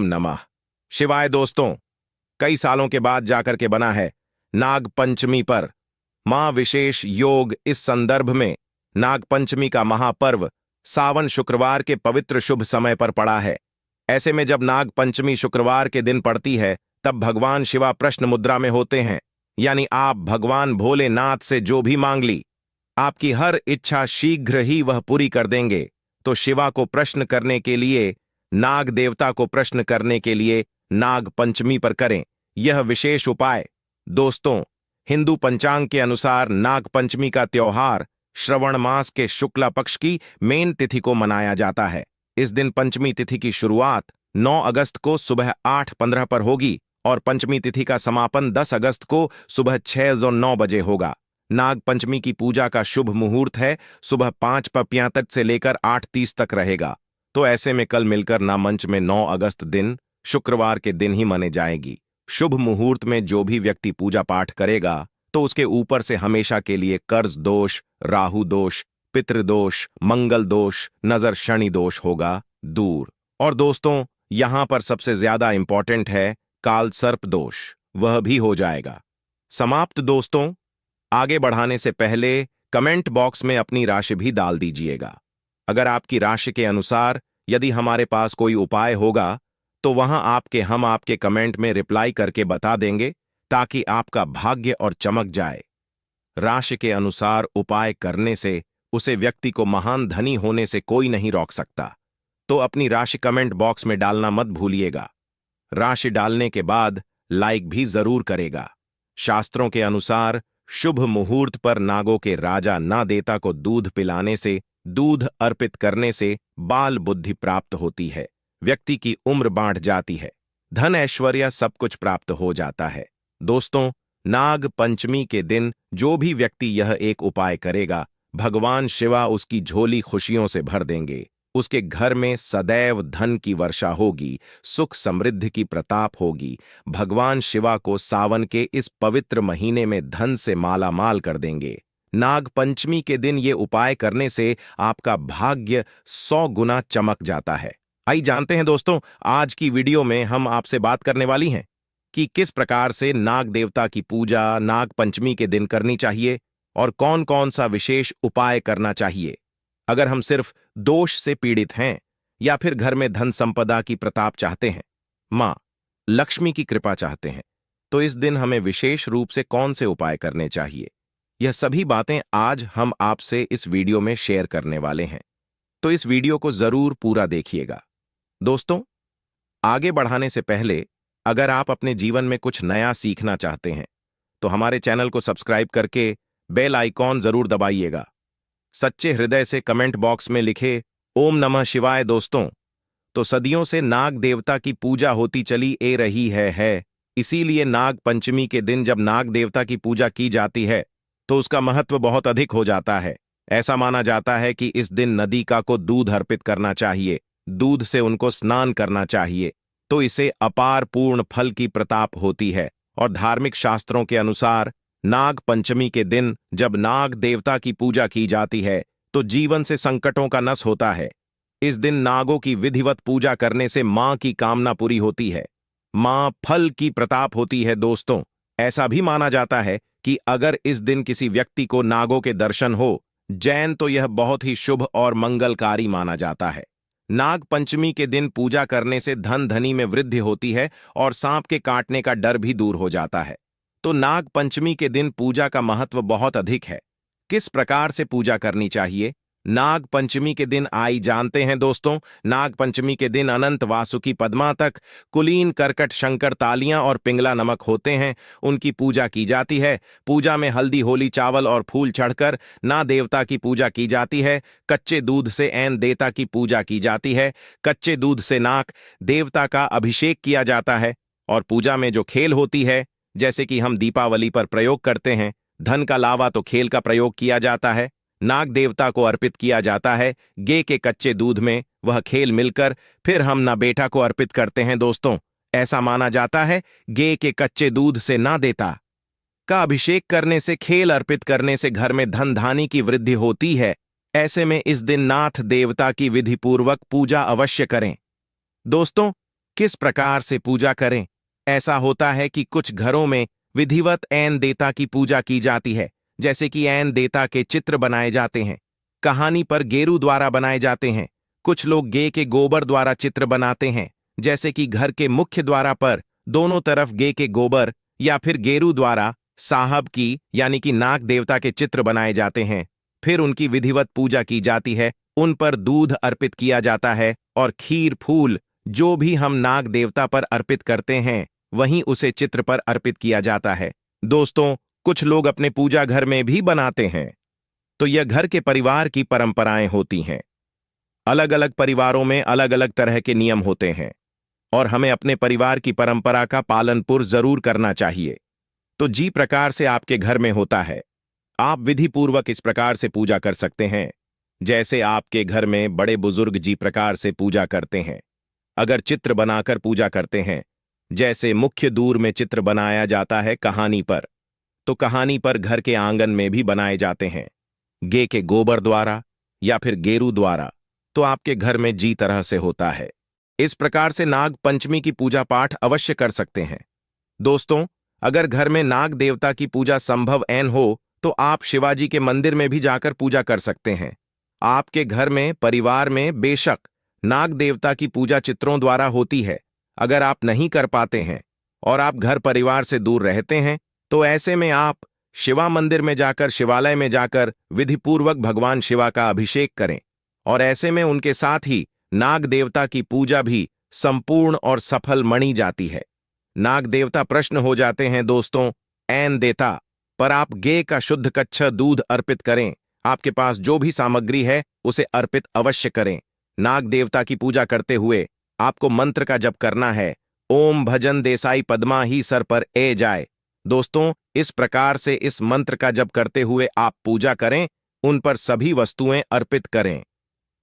ओम नमः शिवाय। दोस्तों, कई सालों के बाद जाकर के बना है नाग पंचमी पर मां विशेष योग। इस संदर्भ में नाग पंचमी का महापर्व सावन शुक्रवार के पवित्र शुभ समय पर पड़ा है। ऐसे में जब नाग पंचमी शुक्रवार के दिन पड़ती है तब भगवान शिवा प्रश्न मुद्रा में होते हैं, यानी आप भगवान भोलेनाथ से जो भी मांग ली, आपकी हर इच्छा शीघ्र ही वह पूरी कर देंगे। तो शिवा को प्रश्न करने के लिए, नाग देवता को प्रश्न करने के लिए नाग पंचमी पर करें यह विशेष उपाय। दोस्तों, हिंदू पंचांग के अनुसार नाग पंचमी का त्योहार श्रवण मास के शुक्ला पक्ष की मेन तिथि को मनाया जाता है। इस दिन पंचमी तिथि की शुरुआत 9 अगस्त को सुबह 8:15 पर होगी और पंचमी तिथि का समापन 10 अगस्त को सुबह 6:09 बजे होगा। नाग पंचमी की पूजा का शुभ मुहूर्त है सुबह 5:35 से लेकर 8:30 तक रहेगा। तो ऐसे में कल मिलकर ना मंच में 9 अगस्त दिन शुक्रवार के दिन ही मने जाएगी। शुभ मुहूर्त में जो भी व्यक्ति पूजा पाठ करेगा तो उसके ऊपर से हमेशा के लिए कर्ज दोष, राहु दोष, पितृदोष, मंगल दोष, नजर शनि दोष होगा दूर। और दोस्तों, यहां पर सबसे ज्यादा इंपॉर्टेंट है काल सर्प दोष, वह भी हो जाएगा समाप्त। दोस्तों, आगे बढ़ाने से पहले कमेंट बॉक्स में अपनी राशि भी डाल दीजिएगा। अगर आपकी राशि के अनुसार यदि हमारे पास कोई उपाय होगा तो वहां हम आपके कमेंट में रिप्लाई करके बता देंगे ताकि आपका भाग्य और चमक जाए। राशि के अनुसार उपाय करने से उसे व्यक्ति को महान धनी होने से कोई नहीं रोक सकता। तो अपनी राशि कमेंट बॉक्स में डालना मत भूलिएगा। राशि डालने के बाद लाइक भी जरूर करेगा। शास्त्रों के अनुसार शुभ मुहूर्त पर नागों के राजा ना देता को दूध पिलाने से, दूध अर्पित करने से बाल बुद्धि प्राप्त होती है, व्यक्ति की उम्र बांट जाती है, धन ऐश्वर्य सब कुछ प्राप्त हो जाता है। दोस्तों, नाग पंचमी के दिन जो भी व्यक्ति यह एक उपाय करेगा, भगवान शिवा उसकी झोली खुशियों से भर देंगे। उसके घर में सदैव धन की वर्षा होगी, सुख समृद्धि की प्रताप होगी। भगवान शिवा को सावन के इस पवित्र महीने में धन से माला माल कर देंगे। नाग पंचमी के दिन ये उपाय करने से आपका भाग्य 100 गुना चमक जाता है। आइए जानते हैं दोस्तों, आज की वीडियो में हम आपसे बात करने वाली हैं कि किस प्रकार से नाग देवता की पूजा नाग पंचमी के दिन करनी चाहिए और कौन कौन सा विशेष उपाय करना चाहिए। अगर हम सिर्फ दोष से पीड़ित हैं या फिर घर में धन संपदा की प्रताप चाहते हैं, मां लक्ष्मी की कृपा चाहते हैं, तो इस दिन हमें विशेष रूप से कौन से उपाय करने चाहिए, यह सभी बातें आज हम आपसे इस वीडियो में शेयर करने वाले हैं। तो इस वीडियो को जरूर पूरा देखिएगा। दोस्तों, आगे बढ़ाने से पहले अगर आप अपने जीवन में कुछ नया सीखना चाहते हैं तो हमारे चैनल को सब्सक्राइब करके बेल आइकॉन जरूर दबाइएगा। सच्चे हृदय से कमेंट बॉक्स में लिखे ओम नमः शिवाय। दोस्तों, तो सदियों से नाग देवता की पूजा होती चली ए रही है। इसीलिए नाग पंचमी के दिन जब नाग देवता की पूजा की जाती है तो उसका महत्व बहुत अधिक हो जाता है। ऐसा माना जाता है कि इस दिन नदिका को दूध अर्पित करना चाहिए, दूध से उनको स्नान करना चाहिए, तो इसे अपार पूर्ण फल की प्रताप होती है। और धार्मिक शास्त्रों के अनुसार नाग पंचमी के दिन जब नाग देवता की पूजा की जाती है तो जीवन से संकटों का नाश होता है। इस दिन नागों की विधिवत पूजा करने से मां की कामना पूरी होती है, मां फल की प्रताप होती है। दोस्तों, ऐसा भी माना जाता है कि अगर इस दिन किसी व्यक्ति को नागों के दर्शन हो जैन तो यह बहुत ही शुभ और मंगलकारी माना जाता है। नाग पंचमी के दिन पूजा करने से धन धनी में वृद्धि होती है और सांप के काटने का डर भी दूर हो जाता है। तो नाग पंचमी के दिन पूजा का महत्व बहुत अधिक है। किस प्रकार से पूजा करनी चाहिए नाग पंचमी के दिन, आई जानते हैं। दोस्तों, नाग पंचमी के दिन अनंत वासुकी पद्मा तक कुलीन करकट शंकर तालियां और पिंगला नमक होते हैं, उनकी पूजा की जाती है। पूजा में हल्दी होली चावल और फूल चढ़कर ना देवता की पूजा की जाती है। कच्चे दूध से ऐन देवता की पूजा की जाती है। कच्चे दूध से नाग देवता का अभिषेक किया जाता है। और पूजा में जो खेल होती है, जैसे कि हम दीपावली पर प्रयोग करते हैं, धन का लावा तो खेल का प्रयोग किया जाता है। नाग देवता को अर्पित किया जाता है गे के कच्चे दूध में, वह खेल मिलकर फिर हम ना बेटा को अर्पित करते हैं। दोस्तों, ऐसा माना जाता है गे के कच्चे दूध से ना देता का अभिषेक करने से, खेल अर्पित करने से घर में धन धानी की वृद्धि होती है। ऐसे में इस दिन नाथ देवता की विधिपूर्वक पूजा अवश्य करें। दोस्तों, किस प्रकार से पूजा करें? ऐसा होता है कि कुछ घरों में विधिवत ऐन देवता की पूजा की जाती है, जैसे कि ऐन देवता के चित्र बनाए जाते हैं, कहानी पर गेरू द्वारा बनाए जाते हैं। कुछ लोग गे के गोबर द्वारा चित्र बनाते हैं, जैसे कि घर के मुख्य द्वारा पर दोनों तरफ गे के गोबर या फिर गेरू द्वारा साहब की यानी कि नाग देवता के चित्र बनाए जाते हैं। फिर उनकी विधिवत पूजा की जाती है, उन पर दूध अर्पित किया जाता है और खीर फूल जो भी हम नाग देवता पर अर्पित करते हैं वहीं उसे चित्र पर अर्पित किया जाता है। दोस्तों, कुछ लोग अपने पूजा घर में भी बनाते हैं। तो यह घर के परिवार की परंपराएं होती हैं। अलग अलग परिवारों में अलग अलग तरह के नियम होते हैं और हमें अपने परिवार की परंपरा का पालन जरूर करना चाहिए। तो जी प्रकार से आपके घर में होता है, आप विधि पूर्वक इस प्रकार से पूजा कर सकते हैं जैसे आपके घर में बड़े बुजुर्ग जी प्रकार से पूजा करते हैं। अगर चित्र बनाकर पूजा करते हैं, जैसे मुख्य दूर में चित्र बनाया जाता है कहानी पर, तो कहानी पर घर के आंगन में भी बनाए जाते हैं, गे के गोबर द्वारा या फिर गेरू द्वारा, तो आपके घर में जी तरह से होता है। इस प्रकार से नाग पंचमी की पूजा पाठ अवश्य कर सकते हैं। दोस्तों, अगर घर में नाग देवता की पूजा संभव ऐन हो तो आप शिवाजी के मंदिर में भी जाकर पूजा कर सकते हैं। आपके घर में परिवार में बेशक नाग देवता की पूजा चित्रों द्वारा होती है। अगर आप नहीं कर पाते हैं और आप घर परिवार से दूर रहते हैं तो ऐसे में आप शिवा मंदिर में जाकर शिवालय में जाकर विधिपूर्वक भगवान शिवा का अभिषेक करें और ऐसे में उनके साथ ही नाग देवता की पूजा भी संपूर्ण और सफल मनी जाती है। नाग देवता प्रश्न हो जाते हैं दोस्तों, ऐन देता पर आप गे का शुद्ध कच्चा दूध अर्पित करें। आपके पास जो भी सामग्री है उसे अर्पित अवश्य करें। नाग देवता की पूजा करते हुए आपको मंत्र का जप करना है, ओम भजन देसाई पद्मा ही सर पर ए जाए। दोस्तों, इस प्रकार से इस मंत्र का जप करते हुए आप पूजा करें, उन पर सभी वस्तुएं अर्पित करें।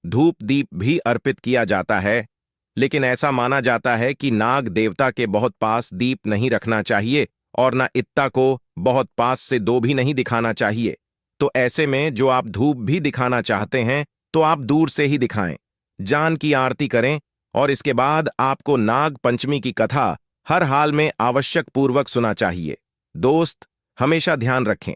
धूप दीप भी अर्पित किया जाता है, लेकिन ऐसा माना जाता है कि नाग देवता के बहुत पास दीप नहीं रखना चाहिए और ना इत्ता को बहुत पास से दो भी नहीं दिखाना चाहिए। तो ऐसे में जो आप धूप भी दिखाना चाहते हैं तो आप दूर से ही दिखाएं, जान की आरती करें और इसके बाद आपको नाग पंचमी की कथा हर हाल में आवश्यक पूर्वक सुना चाहिए। दोस्त, हमेशा ध्यान रखें,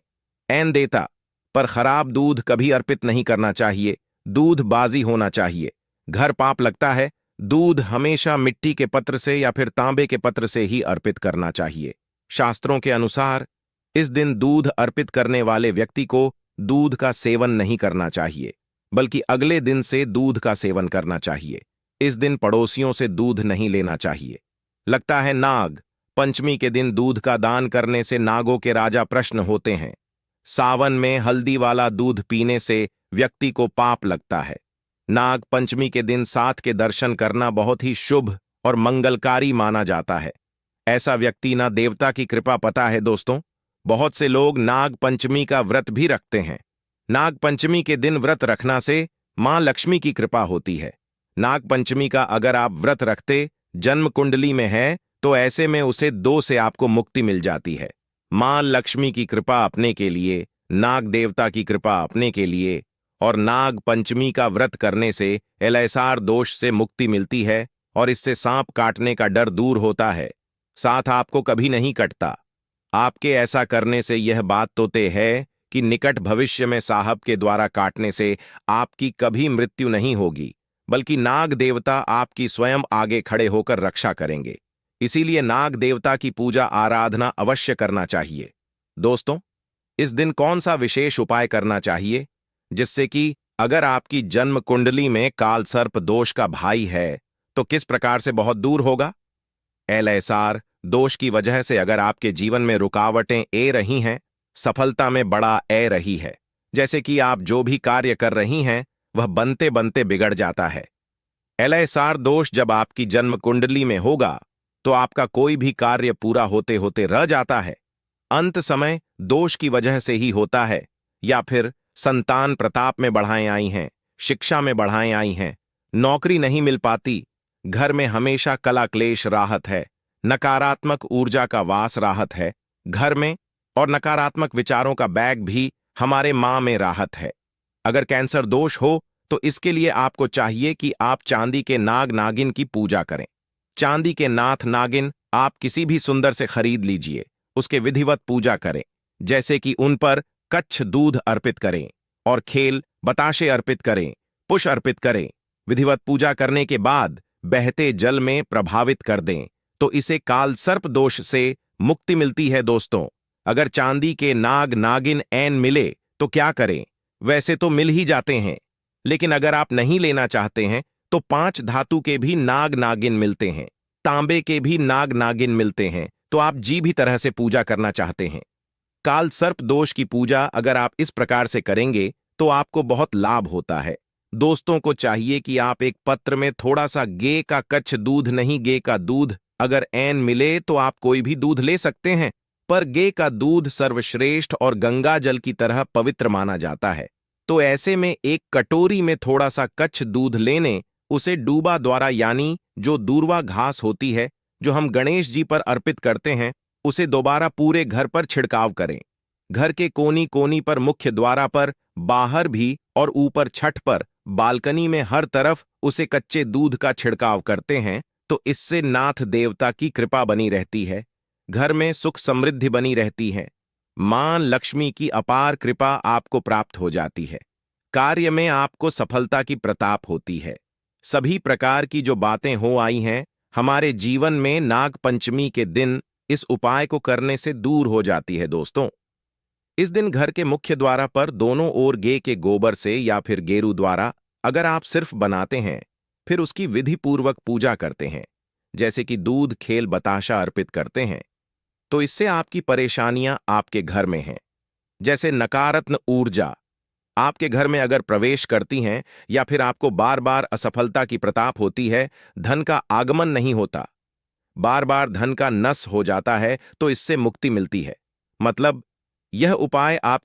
ऐन देता पर खराब दूध कभी अर्पित नहीं करना चाहिए। दूध बाजी होना चाहिए, घर पाप लगता है। दूध हमेशा मिट्टी के पत्र से या फिर तांबे के पत्र से ही अर्पित करना चाहिए। शास्त्रों के अनुसार इस दिन दूध अर्पित करने वाले व्यक्ति को दूध का सेवन नहीं करना चाहिए, बल्कि अगले दिन से दूध का सेवन करना चाहिए। इस दिन पड़ोसियों से दूध नहीं लेना चाहिए। लगता है नाग पंचमी के दिन दूध का दान करने से नागों के राजा प्रश्न होते हैं। सावन में हल्दी वाला दूध पीने से व्यक्ति को पाप लगता है। नाग पंचमी के दिन साथ के दर्शन करना बहुत ही शुभ और मंगलकारी माना जाता है। ऐसा व्यक्ति ना देवता की कृपा पाता है। दोस्तों, बहुत से लोग नाग पंचमी का व्रत भी रखते हैं। नाग पंचमी के दिन व्रत रखना से मां लक्ष्मी की कृपा होती है। नाग पंचमी का अगर आप व्रत रखते जन्म कुंडली में है तो ऐसे में उसे 2 से आपको मुक्ति मिल जाती है। मां लक्ष्मी की कृपा अपने के लिए, नाग देवता की कृपा अपने के लिए और नाग पंचमी का व्रत करने से एलएसआर दोष से मुक्ति मिलती है और इससे सांप काटने का डर दूर होता है, साथ आपको कभी नहीं कटता। आपके ऐसा करने से यह बात तो तय है कि निकट भविष्य में साहब के द्वारा काटने से आपकी कभी मृत्यु नहीं होगी, बल्कि नाग देवता आपकी स्वयं आगे खड़े होकर रक्षा करेंगे। इसीलिए नाग देवता की पूजा आराधना अवश्य करना चाहिए। दोस्तों, इस दिन कौन सा विशेष उपाय करना चाहिए जिससे कि अगर आपकी जन्म कुंडली में काल सर्प दोष का भाई है तो किस प्रकार से बहुत दूर होगा? एलएसआर दोष की वजह से अगर आपके जीवन में रुकावटें ए रही हैं, सफलता में बड़ा ए रही है, जैसे कि आप जो भी कार्य कर रही हैं वह बनते बनते बिगड़ जाता है। एलएसआर दोष जब आपकी जन्म कुंडली में होगा तो आपका कोई भी कार्य पूरा होते होते रह जाता है। अंत समय दोष की वजह से ही होता है, या फिर संतान प्रताप में बढ़ाएं आई हैं, शिक्षा में बढ़ाएं आई हैं, नौकरी नहीं मिल पाती, घर में हमेशा कला क्लेश राहत है, नकारात्मक ऊर्जा का वास राहत है घर में, और नकारात्मक विचारों का बैग भी हमारे मां में राहत है। अगर कैंसर दोष हो तो इसके लिए आपको चाहिए कि आप चांदी के नाग नागिन की पूजा करें। चांदी के नाथ नागिन आप किसी भी सुंदर से खरीद लीजिए, उसके विधिवत पूजा करें, जैसे कि उन पर कच्छ दूध अर्पित करें और खेल बताशे अर्पित करें, पुष्प अर्पित करें। विधिवत पूजा करने के बाद बहते जल में प्रभावित कर दें, तो इसे काल सर्प दोष से मुक्ति मिलती है दोस्तों। अगर चांदी के नाग नागिन ऐन मिले तो क्या करें? वैसे तो मिल ही जाते हैं, लेकिन अगर आप नहीं लेना चाहते हैं तो 5 धातु के भी नाग नागिन मिलते हैं, तांबे के भी नाग नागिन मिलते हैं, तो आप जी भी तरह से पूजा करना चाहते हैं। काल सर्प दोष की पूजा अगर आप इस प्रकार से करेंगे तो आपको बहुत लाभ होता है। दोस्तों को चाहिए कि आप एक पत्र में थोड़ा सा गे का कच्छ दूध, नहीं गे का दूध, अगर ऐन मिले तो आप कोई भी दूध ले सकते हैं, पर गे का दूध सर्वश्रेष्ठ और गंगा जल की तरह पवित्र माना जाता है। तो ऐसे में एक कटोरी में थोड़ा सा कच्छ दूध लेने, उसे डूबा द्वारा यानी जो दूर्वा घास होती है जो हम गणेश जी पर अर्पित करते हैं, उसे दोबारा पूरे घर पर छिड़काव करें। घर के कोनी कोनी पर, मुख्य द्वारा पर, बाहर भी और ऊपर छत पर, बालकनी में, हर तरफ उसे कच्चे दूध का छिड़काव करते हैं, तो इससे नाथ देवता की कृपा बनी रहती है, घर में सुख समृद्धि बनी रहती है, मां लक्ष्मी की अपार कृपा आपको प्राप्त हो जाती है, कार्य में आपको सफलता की प्रताप होती है। सभी प्रकार की जो बातें हो आई हैं हमारे जीवन में नाग पंचमी के दिन इस उपाय को करने से दूर हो जाती है दोस्तों। इस दिन घर के मुख्य द्वारा पर दोनों ओर गे के गोबर से या फिर गेरू द्वारा अगर आप सिर्फ बनाते हैं, फिर उसकी विधि पूर्वक पूजा करते हैं, जैसे कि दूध खेल बताशा अर्पित करते हैं, तो इससे आपकी परेशानियां आपके घर में हैं, जैसे नकारात्मक ऊर्जा आपके घर में अगर प्रवेश करती हैं या फिर आपको बार बार असफलता की प्रताप होती है, धन का आगमन नहीं होता, बार बार धन का नस हो जाता है, तो इससे मुक्ति मिलती है। मतलब यह उपाय आप